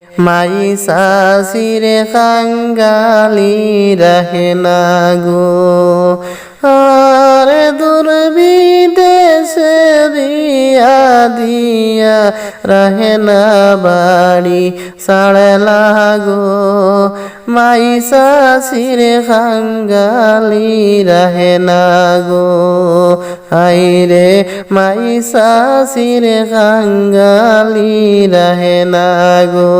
মাইসা সিরে খাঙ্গালি রহে না গো আর দূর বিদেশে বিয়া দিয়া রহে না বাড়ি সাড়ে লাগো মাইসা সিরে খাঙ্গালি রহে না গো হাইরে মাইসা সিরে খাঙ্গালি রহে না গো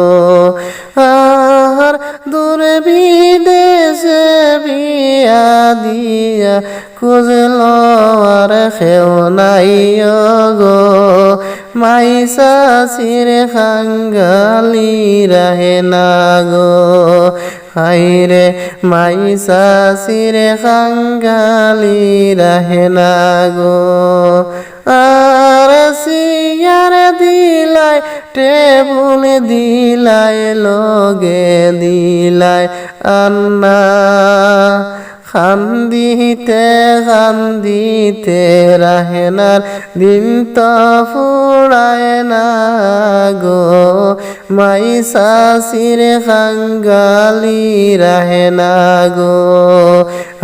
আর দূর বিদেশে বিয়া দিয়া খুঁজল আর খেও নাই গো মাইসা সিরে খাঙ্গালি রহে না গো হাইরে মাইসা সিরে খাঙ্গালি রহে না গো আর সিয়ার দিলাই টেবুল দিলাই লগে দিলাই আন্না খান্দিতে খান্দিতে রাহেনার দিন তো ফুরায় না গো মাইসা সিরে খাঙ্গালি রহে না গো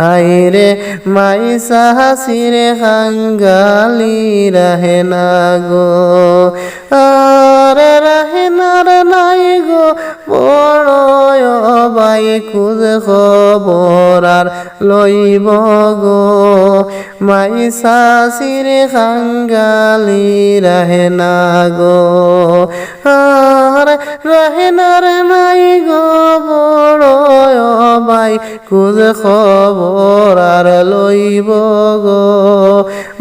হাইরে মাইসা সিরে খাঙ্গালি রহে না গো আর রাহেনার নাই গো বড় বাই খুঁজ খবর আর লইব গো মাইসা সিরে খাঙ্গালি রহে না গো আর রাহেনার নাই গো বড় বাই খুঁজ খবর আর লইব গো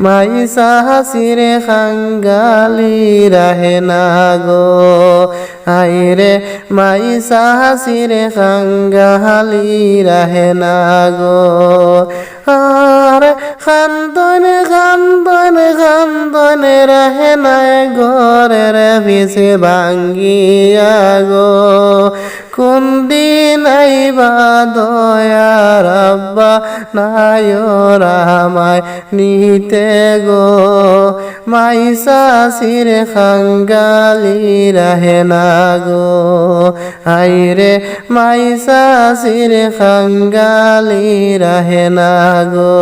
মাইসা সিরে খাঙ্গালি রহে না গো হাইরে মাইসা সিরে খাঙ্গালি রহে না গো আর খান্দন খান্দন খান্দন রহে না ঘরের পিছে ভাঙ্গিয়া গো কোন দিন আইবা দয়ার আব্বা নাই রামায় নিতে গো মাইসা সিরে খাঙ্গালি রহে না গো হাইরে মাইসা সিরে খাঙ্গালি রহে না গো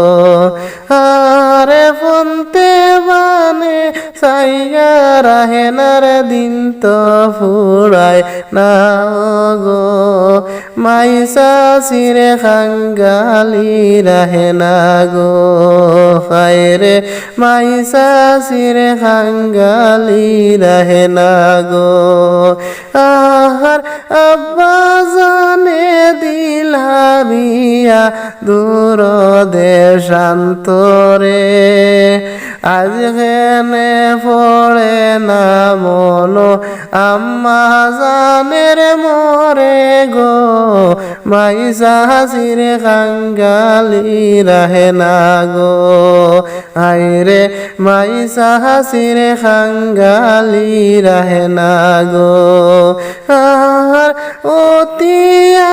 আরে ফোনতে বানে সাইয়া রাহেনার দিন তো ফুরায় না গো মাইসা সিরে খাঙ্গালি রহে না গো হায়রে মাইসা সিরে খাঙ্গালি রহে না গো আহার আব্বা জানে দিলামিয়া দূর দেশান্তরে আজ হেনে পড়ে না মনো আম্মা জানের মরে গো মাইসা সিরে খাঙ্গালি রহে না গো আইরে মাইসা সিরে খাঙ্গালি রহে না গো আর অতি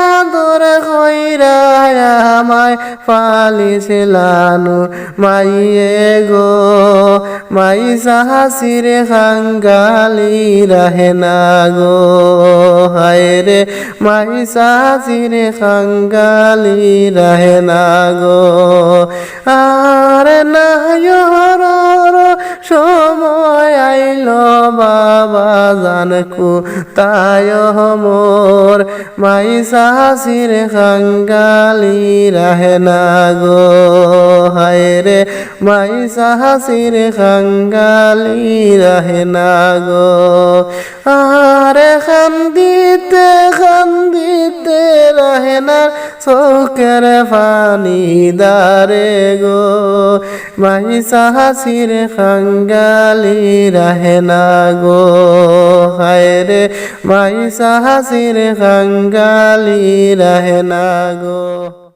আদর কইরা আমায় পালিছিলানু মাইয়ে গো মাইসা সিরে খাঙ্গালি রহে না গো হায়রে মাইসা সিরে খাঙ্গালি রহে না গো আর নায়র সময় আইলো বাবা জানকু তায় মোর মাইসা সিরে খাঙ্গালি রহে না গো হায়রে মাইসা সিরে খাঙ্গালি রহে না গো আরে খান্দিতে খান্দিতে রহে না চোখের পানি দারে গো মাইসা সিরে খাঙ্গালি রহে না গো হায়রে মাইসা সিরে খাঙ্গালি রহে না গো।